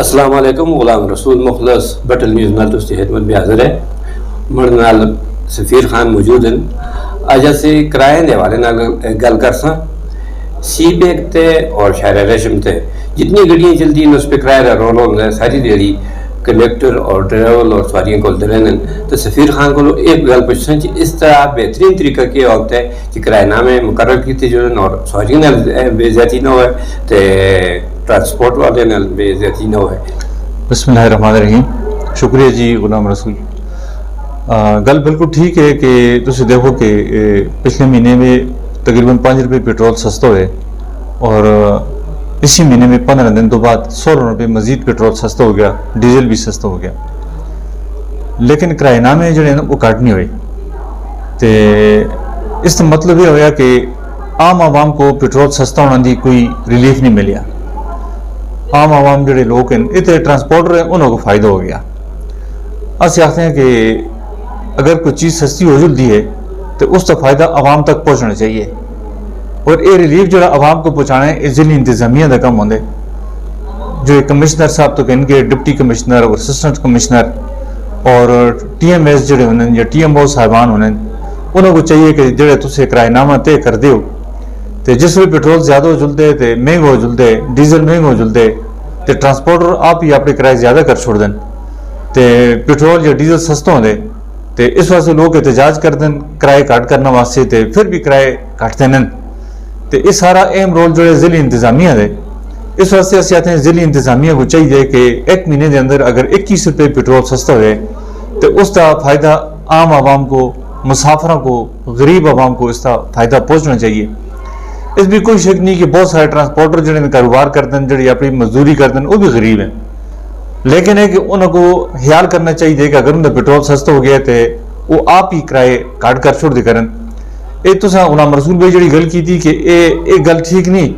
السلام علیکم. غلام رسول مخلص بٹل نیوز نال دوستی خدمت میں حاضر ہے. مڑ نال سفیر خان موجود ہیں. اج اسی کرائے دے حوالے نال گل کرساں. سی بیگ تے اور شہر ریشم تے جتنی گڈیاں چلتی ہیں اس پہ کرایہ دا رول ہوندا ہے. ساری دیہڑی کنڈکٹر اور ڈرائیور اور سواریاں کول رہندے ہیں. تو سفیر خان کو ایک گل پوچھساں کہ اس طرح بہترین طریقہ کیا ہوتا ہے کہ کرایہ نامے مقرر کیتے جان اور سواریاں نال بے زیادتی نہ ہوئے تے ٹرانسپورٹ والے نال بے زیادتی نہ ہوئے. بسم اللہ الرحمن الرحیم. شکریہ جی غلام رسول. گل بالکل ٹھیک ہے کہ تسی دیکھو کہ پچھلے مہینے میں تقریباً 5 روپے پیٹرول سستا ہوئے اور اسی مہینے میں 15 دن تو بعد 16 روپے مزید پیٹرول سستا ہو گیا, ڈیزل بھی سستا ہو گیا. لیکن کرایہ نامے جڑے ہیں وہ کٹ نہیں ہوئے. تو اس کا مطلب یہ ہوا کہ عام عوام کو پیٹرول سستا ہونے کی کوئی ریلیف نہیں ملیا. عام عوام جڑے لوگ ہیں اتنے ٹرانسپورٹر ہیں انہوں کو فائدہ ہو گیا. اسی آختے ہیں کہ اگر کوئی چیز سستی ہو جلدی ہے تو اس کا فائدہ عوام تک پہنچنا چاہیے, اور یہ ریلیف جڑا عوام کو پہنچانا ہے یہ ضلعی انتظامیہ کا کام ہوندے. جو کمشنر صاحب تو کہیں گے ڈپٹی کمشنر اور اسسٹنٹ کمشنر اور ٹی ایم ایس جڑے ہونے یا ٹی ایم او صاحبان ہونے انہوں کو چاہیے کہ جڑے تسے کرایہ نامہ طے کر دیو تو جس وقت پیٹرول زیادہ ہو جلدے تو مہنگا ہو جلدے, ڈیزل مہنگا ہو جلدے تو ٹرانسپورٹر آپ ہی اپنے کرایہ زیادہ کر چھوڑ دیں تو پیٹرول یا ڈیزل سستا ہوں دے. تو اس واسطے لوگ احتجاج کر دیں کرایہ کٹ کرنے واسطے تو پھر بھی کرایہ کٹتے ہیں. تو یہ سارا اہم رول جو ہے ضلعی انتظامیہ دے. اس واسطے اسی آتے ہیں ضلعی انتظامیہ کو چاہیے کہ ایک مہینے کے اندر اگر 21 روپے پیٹرول سستا ہوئے تو اس کا فائدہ عام عوام کو, مسافروں کو, غریب عوام کو اس کا فائدہ پہنچنا چاہیے. اس بھی کوئی شک نہیں کہ بہت سارے ٹرانسپورٹر جڑے کاروبار کرتے ہیں, جڑی اپنی مزدوری کرتے ہیں, وہ بھی غریب ہیں. لیکن ہے کہ انہوں کو خیال کرنا چاہیے کہ اگر ان کا پیٹرول سستا ہو گیا تو وہ آپ ہی کرائے کاٹ کر چھوڑ دے کرن. یہ تو غلام رسول بھائی جڑی گل کی تھی کہ یہ گل ٹھیک نہیں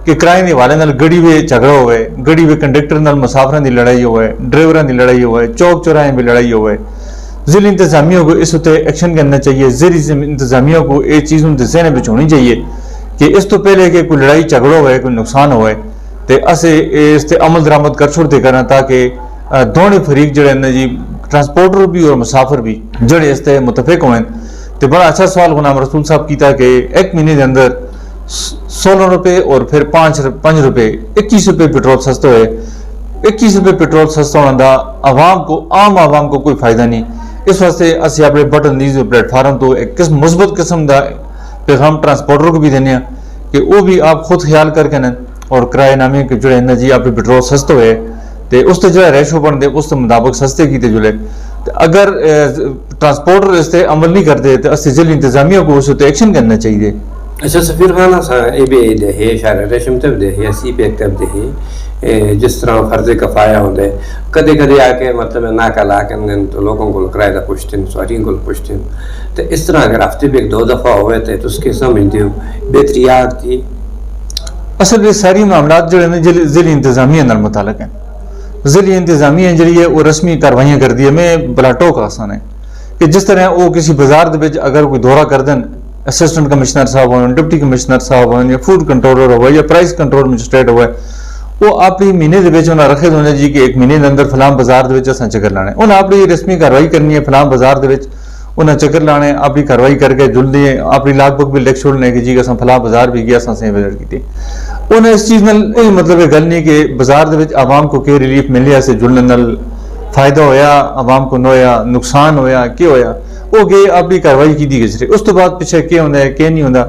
کہ کرائے کے حوالے نال گڑی میں جھگڑا ہوئے, گڑی میں کنڈکٹر نال مسافروں کی لڑائی ہوئے, ڈرائیوروں کی لڑائی ہوئے, چوک چوراہے میں لڑائی ہوئے. ضلعی انتظامیہ کو اس اتنے ایکشن کرنا چاہیے. ضلعی انتظامیہ کو یہ چیزوں کے ذہن میں ہونی چاہیے کہ اس تو پہلے کہ کوئی لڑائی جھگڑا ہوئے, کوئی نقصان ہوئے تو اسے اس تے عمل درآمد کر چھوڑ دے کرنا تاکہ دونوں فریق جڑے ہیں جی ٹرانسپورٹر بھی اور مسافر بھی جڑے اس تے متفق ہوئے. تو بڑا اچھا سوال غلام رسول صاحب کیتا کہ ایک مہینے کے اندر 16 روپے اور پھر 5 روپے 21 روپے پیٹرول سستا ہوئے. 21 روپے پیٹرول سستا ہونے کا عوام کو, عام عوام کو کوئی فائدہ نہیں. اس واسطے اسی اپنے بٹن نیوز پلیٹ فارم تو ایک مثبت قسم کا پیغام ٹرانسپورٹر کو بھی دینے ہیں کہ وہ بھی آپ خود خیال کر کے اور کرایہ نامے کے جڑے ہیں جی آپ پیٹرول سستا ہوئے تو اس سے جو ہے ریشو بن دے اس کے مطابق سستے کیتے جلے. اگر ٹرانسپورٹر اس سے عمل نہیں کرتے تو اسی ضلعی انتظامیہ کو اس ایکشن کرنا چاہیے. اچھا سفیر خان اے بھی دے ہے شہر ریشم تے دے ہے سی پیک تے دے ہے جس طرح فرض کفایہ ہوندے کدے کدے آ کے مطلب نہ کلا کے تو لوگوں کو کرایہ دا پوچھتے ہیں, سواریوں کو پوچھتے ہیں. تو اس طرح اگر ہفتے میں 2 دفعہ ہوئے تو اس کے سمجھتے ہو بہتریات کی اصل یہ ساری معاملات جو ہیں ضلعی انتظامیہ نال متعلق ہیں. ضلعی انتظامیہ جڑی ہے وہ رسمی کاروائیاں کر دی ہے. میں بلا ٹوک آسان ہے کہ جس طرح وہ کسی بازار دے وچ اگر کوئی دورہ کر دیں, اسسٹنٹ کمشنر صاحب ہوئے, ڈپٹی کمشنر صاحب ہوئے, یا فوڈ کنٹرولر ہوئے, یا پرائز کنٹرول مجسٹریٹ ہوئے, وہ اپنی مہینے دے وچ انہاں رکھے ہونے جی کہ ایک مہینے دے اندر فلاں بازار دے وچ اساں چکر لانے. انہاں اپنی رسمی کاروائی کرنی ہے فلاں بازار دے وچ, انہیں چکر لانے, اپنی کاروائی کر کے جلدی اپنی لاگ بک بھی لکھ چھوڑنے کہ جی اساں فلاں بازار بھی گیا, اساں سے وزٹ کیتی. انہیں اس چیز نال یہ مطلب یہ گل نہیں کہ بازار دے وچ عوام کو کہ ریلیف ملیا سے جلنے نال فائدہ ہویا, عوام کو نہ ہویا, نقصان ہویا, کیا ہویا, وہ گئے اپنی کاروائی کی دی گئی. اس تو بعد پیچھے کیا ہوتا ہے کیا نہیں ہوتا,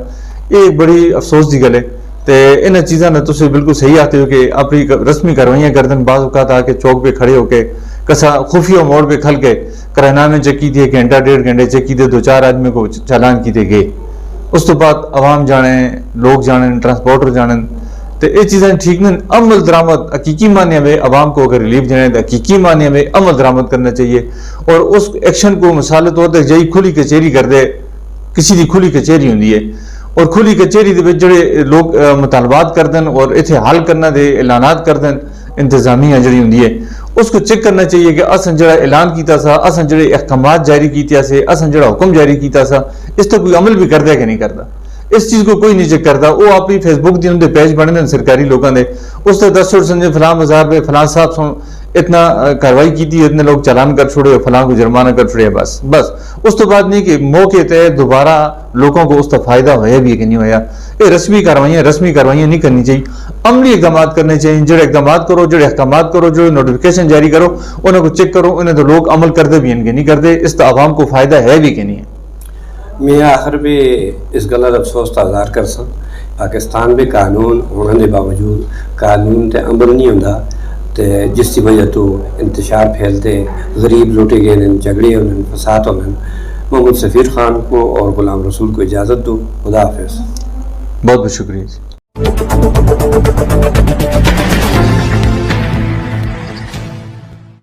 یہ بڑی افسوس کی گل ہے. تو انہیں چیزوں نے تسی بالکل صحیح آتے ہو کہ اپنی رسمی کاروائیاں کر دیں. بعض اوقات آ کے چوک پہ کھڑے ہو کے کسا خفیہ موڑ پہ کھل کے کرایہ نامے چیک کیتے, گھنٹہ 1.5 گھنٹے چیک کیتے, 2-4 آدمی کو چالان کیتے گئے. اس تو بعد عوام جانے, لوگ جانیں, ٹرانسپورٹر جانیں. تو یہ چیزیں ٹھیک نہیں. عمل درآمد حقیقی معنی میں عوام کو اگر ریلیف دینا ہے تو حقیقی معنی میں عمل درآمد کرنا چاہیے. اور اس ایکشن کو مثال طور پر جی کھلی کچہری کر دے, کسی دی کھلی کچہری ہوندی ہے اور کھلی کچہری دے وچ جڑے لوگ مطالبات کر دیں اور اتنے حل کرنا دے اعلانات کر دیں, انتظامیہ جڑی ہوندی ہے اس کو چیک کرنا چاہیے کہ اساں جڑا اعلان کیتا سا, اساں جڑے احکامات جاری کیتے سے, اساں جڑا حکم جاری کیتا سا, اس تو کوئی عمل بھی کردا ہے کہ نہیں کردا. اس چیز کو کوئی نہیں چیک کرتا. وہ اپنی فیس بک دی اندر پیج بنے سرکاری لوگوں نے اس تے 10 سمجھے فلاں ہزار روپے فلاں صاحب سن اتنا کاروائی کی تھی, اتنے لوگ چالان کر چھوڑے, فلاں کو جرمانہ کر چھوڑے, بس اس تو بعد نہیں کہ موقع تے دوبارہ لوگوں کو اس کا فائدہ ہویا بھی ہے کہ نہیں ہویا. یہ رسمی کاروائیاں نہیں کرنی چاہیے, عملی اقدامات کرنے چاہیے. جڑے اقدامات کرو, جو نوٹیفیکیشن جاری کرو انہوں کو چیک کرو, انہیں تو لوگ عمل کرتے بھی ہیں کہ نہیں کرتے, اس کا عوام کو فائدہ ہے بھی کہ نہیں ہے. میں آخر بھی اس گل کا افسوس تازار کر سا پاکستان میں قانون ہونے کے باوجود قانون تے عمل نہیں ہوتا, جس کی وجہ تو انتشار پھیلتے, غریب لوٹے گئے, جھگڑے ہونے, فساد ہونے. محمد سفیر خان کو اور غلام رسول کو اجازت دو. خدا حافظ. بہت بہت شکریہ.